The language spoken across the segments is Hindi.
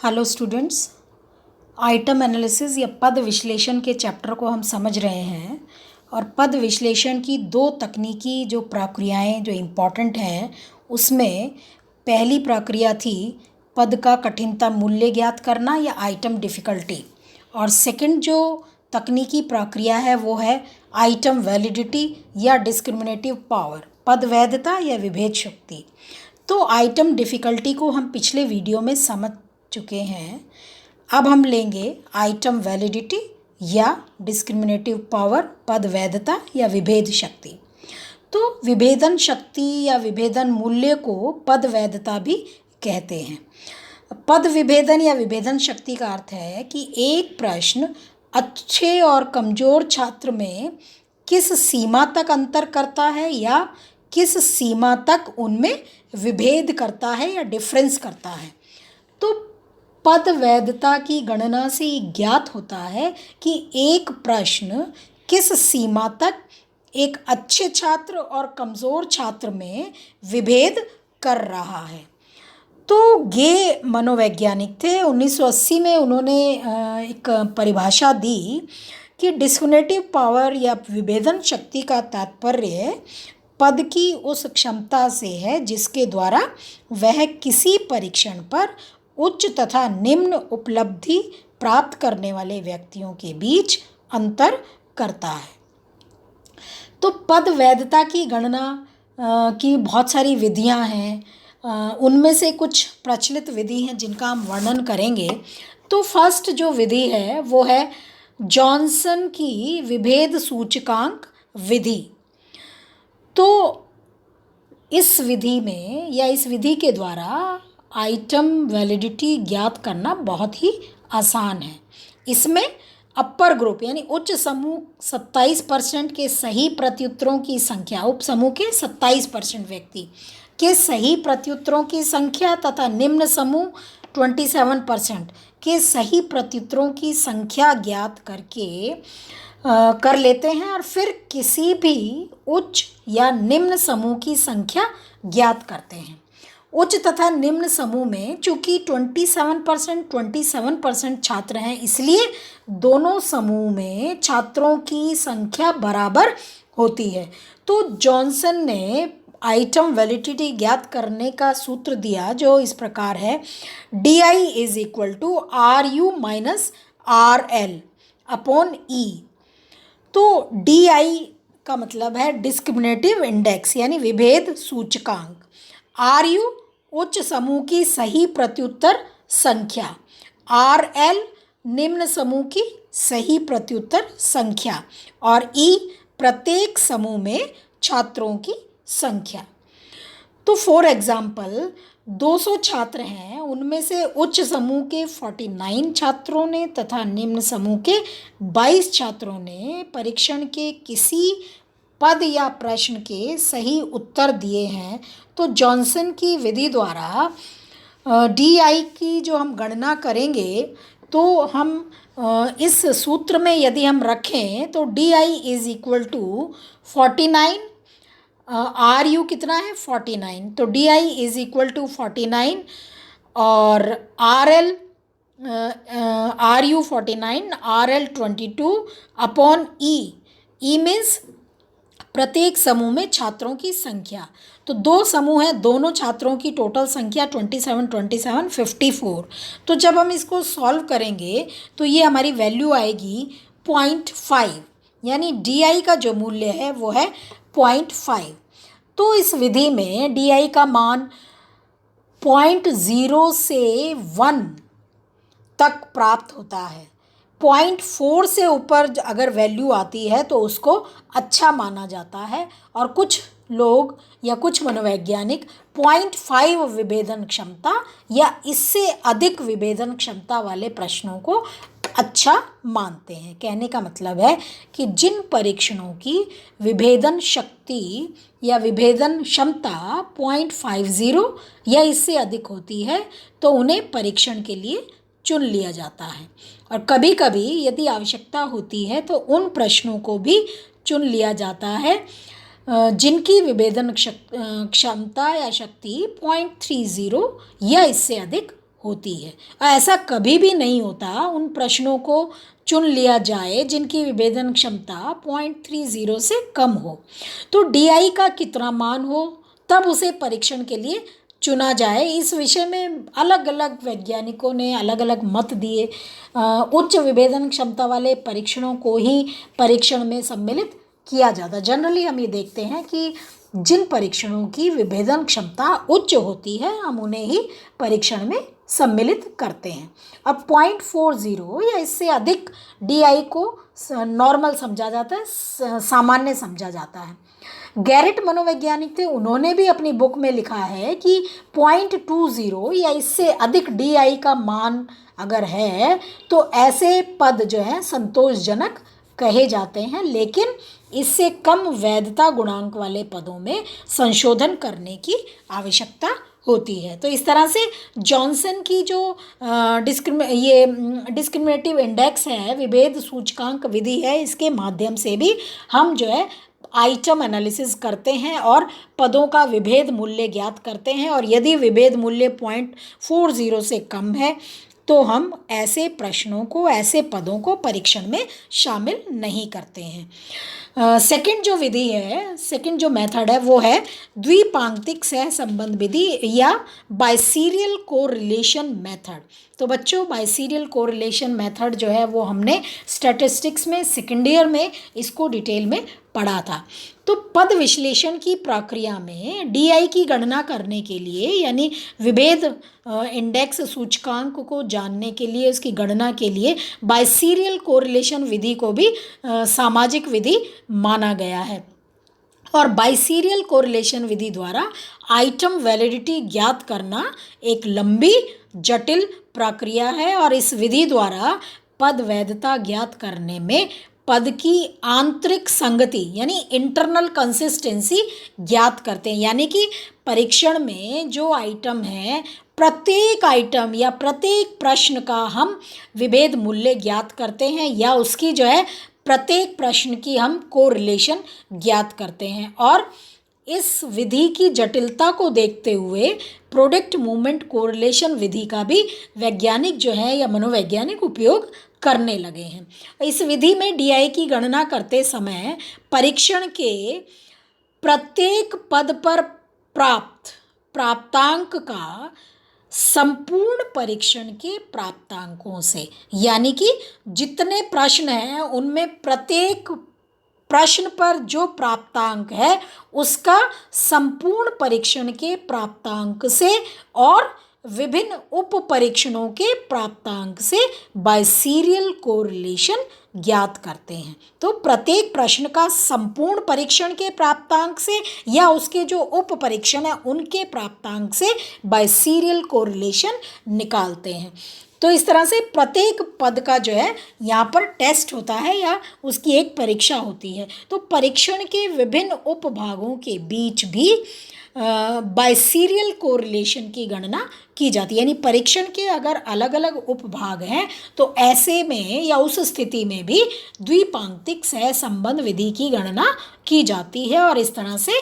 हेलो स्टूडेंट्स, आइटम एनालिसिस या पद विश्लेषण के चैप्टर को हम समझ रहे हैं। और पद विश्लेषण की दो तकनीकी जो प्रक्रियाएं जो इम्पॉर्टेंट हैं, उसमें पहली प्रक्रिया थी पद का कठिनता मूल्य ज्ञात करना या आइटम डिफ़िकल्टी, और सेकंड जो तकनीकी प्रक्रिया है वो है आइटम वैलिडिटी या डिस्क्रिमिनेटिव पावर, पद वैधता या विभेद शक्ति। तो आइटम डिफ़िकल्टी को हम पिछले वीडियो में समझ चुके हैं। अब हम लेंगे आइटम वैलिडिटी या डिस्क्रिमिनेटिव पावर, पद वैधता या विभेद शक्ति। तो विभेदन शक्ति या विभेदन मूल्य को पद वैधता भी कहते हैं। पद विभेदन या विभेदन शक्ति का अर्थ है कि एक प्रश्न अच्छे और कमज़ोर छात्र में किस सीमा तक अंतर करता है या किस सीमा तक उनमें विभेद करता है या डिफरेंस करता है। तो पद वैधता की गणना से ज्ञात होता है कि एक प्रश्न किस सीमा तक एक अच्छे छात्र और कमज़ोर छात्र में विभेद कर रहा है। तो ये मनोवैज्ञानिक थे। 1980 में उन्होंने एक परिभाषा दी कि डिस्क्रिमिनेटिव पावर या विभेदन शक्ति का तात्पर्य पद की उस क्षमता से है जिसके द्वारा वह किसी परीक्षण पर उच्च तथा निम्न उपलब्धि प्राप्त करने वाले व्यक्तियों के बीच अंतर करता है। तो पद वैधता की गणना की बहुत सारी विधियां हैं। उनमें से कुछ प्रचलित विधि हैं जिनका हम वर्णन करेंगे। तो फर्स्ट जो विधि है वो है जॉनसन की विभेद सूचकांक विधि। तो इस विधि में या इस विधि के द्वारा आइटम वैलिडिटी ज्ञात करना बहुत ही आसान है। इसमें अपर ग्रुप यानी उच्च समूह 27% के सही प्रत्युत्तरों की संख्या, उप समूह के 27% व्यक्ति के सही प्रत्युत्तरों की संख्या तथा निम्न समूह 27% के सही प्रत्युत्तरों की संख्या ज्ञात करके कर लेते हैं और फिर किसी भी उच्च या निम्न समूह की संख्या ज्ञात करते हैं। उच्च तथा निम्न समूह में चूंकि 27% छात्र हैं, इसलिए दोनों समूह में छात्रों की संख्या बराबर होती है। तो जॉनसन ने आइटम वैलिडिटी ज्ञात करने का सूत्र दिया जो इस प्रकार है: DI is equal to RU minus RL upon E। तो DI का मतलब है डिस्क्रिमिनेटिव इंडेक्स यानी विभेद सूचकांक, RU उच्च समूह की सही प्रत्युत्तर संख्या, RL निम्न समूह की सही प्रत्युत्तर संख्या और E प्रत्येक समूह में छात्रों की संख्या। तो फॉर एग्जाम्पल 200 छात्र हैं, उनमें से उच्च समूह के 49 छात्रों ने तथा निम्न समूह के 22 छात्रों ने परीक्षण के किसी पद या प्रश्न के सही उत्तर दिए हैं। तो जॉनसन की विधि द्वारा DI की जो हम गणना करेंगे तो हम इस सूत्र में यदि हम रखें तो DI is equal to 49, RU कितना है 49, तो DI इज इक्वल टू 49 और RL RU 49 RL 22 upon E means प्रत्येक समूह में छात्रों की संख्या। तो दो समूह हैं, दोनों छात्रों की टोटल संख्या 27 54। तो जब हम इसको सॉल्व करेंगे तो ये हमारी वैल्यू आएगी 0.5, यानी DI का जो मूल्य है वो है 0.5। तो इस विधि में DI का मान 0.0 से 1 तक प्राप्त होता है। 0.4 से ऊपर अगर वैल्यू आती है तो उसको अच्छा माना जाता है और कुछ लोग या कुछ मनोवैज्ञानिक 0.5 विभेदन क्षमता या इससे अधिक विभेदन क्षमता वाले प्रश्नों को अच्छा मानते हैं। कहने का मतलब है कि जिन परीक्षणों की विभेदन शक्ति या विभेदन क्षमता 0.50 या इससे अधिक होती है तो उन्हें परीक्षण के लिए चुन लिया जाता है। और कभी कभी यदि आवश्यकता होती है तो उन प्रश्नों को भी चुन लिया जाता है जिनकी विभेदन क्षमता या शक्ति 0.30 या इससे अधिक होती है। ऐसा कभी भी नहीं होता उन प्रश्नों को चुन लिया जाए जिनकी विभेदन क्षमता 0.30 से कम हो। तो DI का कितना मान हो तब उसे परीक्षण के लिए चुना जाए। इस विषय में अलग अलग वैज्ञानिकों ने अलग अलग मत दिए। उच्च विभेदन क्षमता वाले परीक्षणों को ही परीक्षण में सम्मिलित किया जाता है। जनरली हम ये देखते हैं कि जिन परीक्षणों की विभेदन क्षमता उच्च होती है हम उन्हें ही परीक्षण में सम्मिलित करते हैं। अब 0.40 या इससे अधिक DI को नॉर्मल समझा जाता है, सामान्य समझा जाता है। गैरेट मनोवैज्ञानिक थे, उन्होंने भी अपनी बुक में लिखा है कि 0.20 या इससे अधिक DI का मान अगर है तो ऐसे पद जो हैं संतोषजनक कहे जाते हैं, लेकिन इससे कम वैधता गुणांक वाले पदों में संशोधन करने की आवश्यकता होती है। तो इस तरह से जॉनसन की जो डिस्क्रिमिनेटिव इंडेक्स है, विभेद सूचकांक विधि है, इसके माध्यम से भी हम जो है आइटम एनालिसिस करते हैं और पदों का विभेद मूल्य ज्ञात करते हैं। और यदि विभेद मूल्य 0.40 से कम है तो हम ऐसे प्रश्नों को, ऐसे पदों को परीक्षण में शामिल नहीं करते हैं। सेकंड जो विधि है, सेकंड जो मेथड है वो है द्विपांक्तिक सहसंबंध विधि या बाइसीरियल कोरिलेशन मेथड। तो बच्चों, बाइसीरियल कोरिलेशन मेथड जो है वो हमने स्टैटिस्टिक्स में सेकेंड ईयर में इसको डिटेल में पढ़ा था। तो पद विश्लेषण की प्रक्रिया में DI की गणना करने के लिए, यानी विभेद इंडेक्स सूचकांक को जानने के लिए, उसकी गणना के लिए बाइसीरियल कोरिलेशन विधि को भी सामाजिक विधि माना गया है। और बाइसीरियल कोरिलेशन विधि द्वारा आइटम वैलिडिटी ज्ञात करना एक लंबी जटिल प्रक्रिया है और इस विधि द्वारा पद वैधता ज्ञात करने में पद की आंतरिक संगति यानी इंटरनल कंसिस्टेंसी ज्ञात करते हैं। यानी कि परीक्षण में जो आइटम है, प्रत्येक आइटम या प्रत्येक प्रश्न का हम विभेद मूल्य ज्ञात करते हैं या उसकी जो है प्रत्येक प्रश्न की हम कोरिलेशन ज्ञात करते हैं। और इस विधि की जटिलता को देखते हुए प्रोडक्ट मूवमेंट कोरिलेशन विधि का भी वैज्ञानिक जो है या मनोवैज्ञानिक उपयोग करने लगे हैं। इस विधि में DI की गणना करते समय परीक्षण के प्रत्येक पद पर प्राप्तांक का संपूर्ण परीक्षण के प्राप्तांकों से, यानी कि जितने प्रश्न हैं उनमें प्रत्येक प्रश्न पर जो प्राप्तांक है उसका संपूर्ण परीक्षण के प्राप्तांक से और विभिन्न उप परीक्षणों के प्राप्तांक से बाइसीरियल कोरिलेशन ज्ञात करते हैं। तो प्रत्येक प्रश्न का संपूर्ण परीक्षण के प्राप्तांक से या उसके जो उप परीक्षण है उनके प्राप्तांक से बाइसीरियल कोरिलेशन निकालते हैं। तो इस तरह से प्रत्येक पद का जो है यहाँ पर टेस्ट होता है या उसकी एक परीक्षा होती है। तो परीक्षण के विभिन्न उपभागों के बीच भी बाइसीरियल कोरिलेशन की गणना की जाती है। यानी परीक्षण के अगर अलग अलग उपभाग हैं तो ऐसे में या उस स्थिति में भी द्विपांक्तिक सहसंबंध विधि की गणना की जाती है। और इस तरह से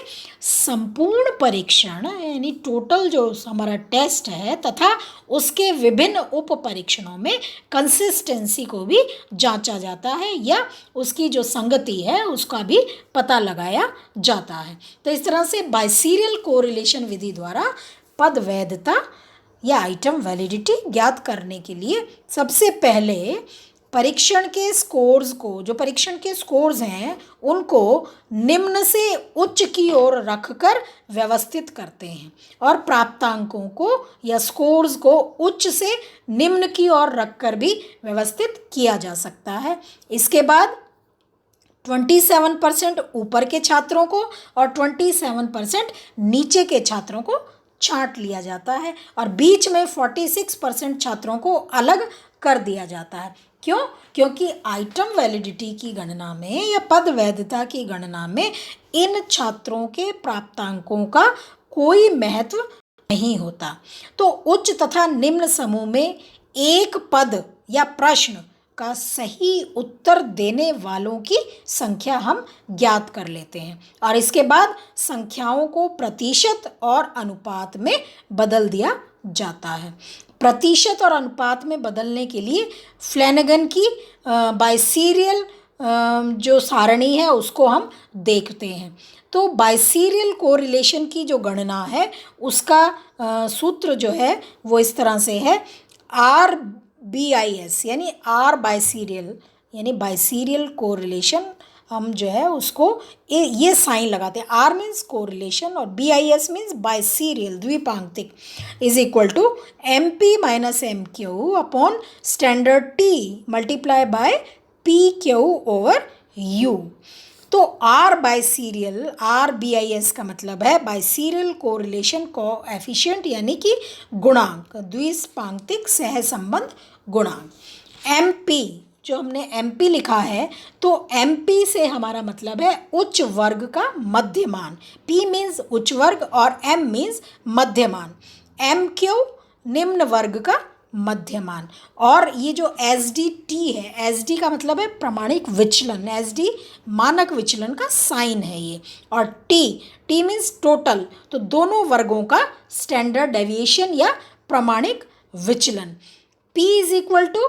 संपूर्ण परीक्षण यानी टोटल जो हमारा टेस्ट है तथा उसके विभिन्न उप परीक्षणों में कंसिस्टेंसी को भी जांचा जाता है या उसकी जो संगति है उसका भी पता लगाया जाता है। तो इस तरह से बाइसीरियल कोरिलेशन विधि द्वारा पद वैधता या आइटम वैलिडिटी ज्ञात करने के लिए सबसे पहले परीक्षण के स्कोर्स को, जो परीक्षण के स्कोर्स हैं उनको निम्न से उच्च की ओर रखकर व्यवस्थित करते हैं और प्राप्तांकों को या स्कोर्स को उच्च से निम्न की ओर रखकर भी व्यवस्थित किया जा सकता है। इसके बाद 27% ऊपर के छात्रों को और 27% नीचे के छात्रों को छांट लिया जाता है और बीच में 46% छात्रों को अलग कर दिया जाता है। क्यों? क्योंकि आइटम वैलिडिटी की गणना में या पद वैधता की गणना में इन छात्रों के प्राप्तांकों का कोई महत्व नहीं होता। तो उच्च तथा निम्न समूह में एक पद या प्रश्न का सही उत्तर देने वालों की संख्या हम ज्ञात कर लेते हैं और इसके बाद संख्याओं को प्रतिशत और अनुपात में बदल दिया जाता है। प्रतिशत और अनुपात में बदलने के लिए फ्लैनेगन की बाइसीरियल जो सारणी है उसको हम देखते हैं। तो बाइसीरियल कोरिलेशन की जो गणना है उसका सूत्र जो है वो इस तरह से है, RBIS यानी R बाइसीरियल यानी बाइसीरियल कोरिलेशन, हम जो है उसको ये साइन लगाते हैं। R मीन्स कोरिलेशन और BIS मीन्स बाइसीरियल द्विपांक्तिक is equal to MP minus MQ upon standard T multiply by PQ over U। तो R बाइसीरियल, RBIS का मतलब है बाइसीरियल कोरिलेशन कोएफिशिएंट यानी कि गुणांक, द्विपांक्तिक सहसंबंध गुणांक। MP जो हमने MP लिखा है, तो MP से हमारा मतलब है उच्च वर्ग का मध्यमान। P मीन्स उच्च वर्ग और M मीन्स मध्यमान। MQ निम्न वर्ग का मध्यमान। और ये जो SDT है, SD का मतलब है प्रमाणिक विचलन, SD मानक विचलन का साइन है ये। और T मीन्स टोटल, तो दोनों वर्गों का स्टैंडर्ड डेविएशन या प्रमाणिक विचलन। P इज इक्वल टू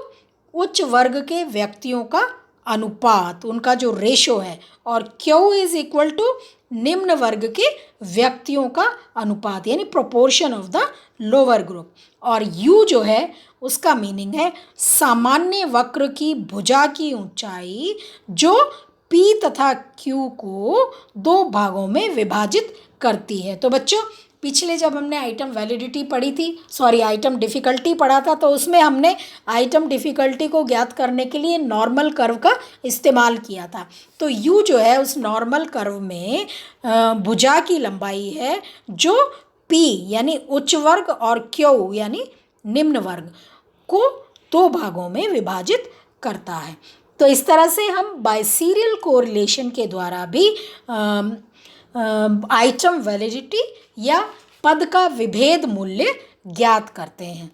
उच्च वर्ग के व्यक्तियों का अनुपात, उनका जो रेशो है, और Q इज इक्वल टू निम्न वर्ग के व्यक्तियों का अनुपात यानी proportion of the lower group. और U जो है उसका मीनिंग है सामान्य वक्र की भुजा की ऊंचाई जो P तथा Q को दो भागों में विभाजित करती है। तो बच्चों पिछले जब हमने आइटम वैलिडिटी पढ़ी थी, आइटम डिफ़िकल्टी पढ़ा था, तो उसमें हमने आइटम डिफ़िकल्टी को ज्ञात करने के लिए नॉर्मल कर्व का इस्तेमाल किया था। तो U जो है उस नॉर्मल कर्व में भुजा की लंबाई है जो P यानी उच्च वर्ग और Q यानी निम्न वर्ग को दो भागों में विभाजित करता है। तो इस तरह से हम बाइसीरियल कोरिलेशन के द्वारा भी आइटम वैलिडिटी या पद का विभेद मूल्य ज्ञात करते हैं।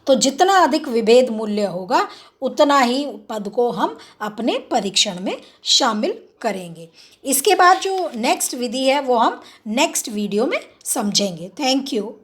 तो जितना अधिक विभेद मूल्य होगा उतना ही पद को हम अपने परीक्षण में शामिल करेंगे। इसके बाद जो नेक्स्ट विधि है वो हम नेक्स्ट वीडियो में समझेंगे। Thank you.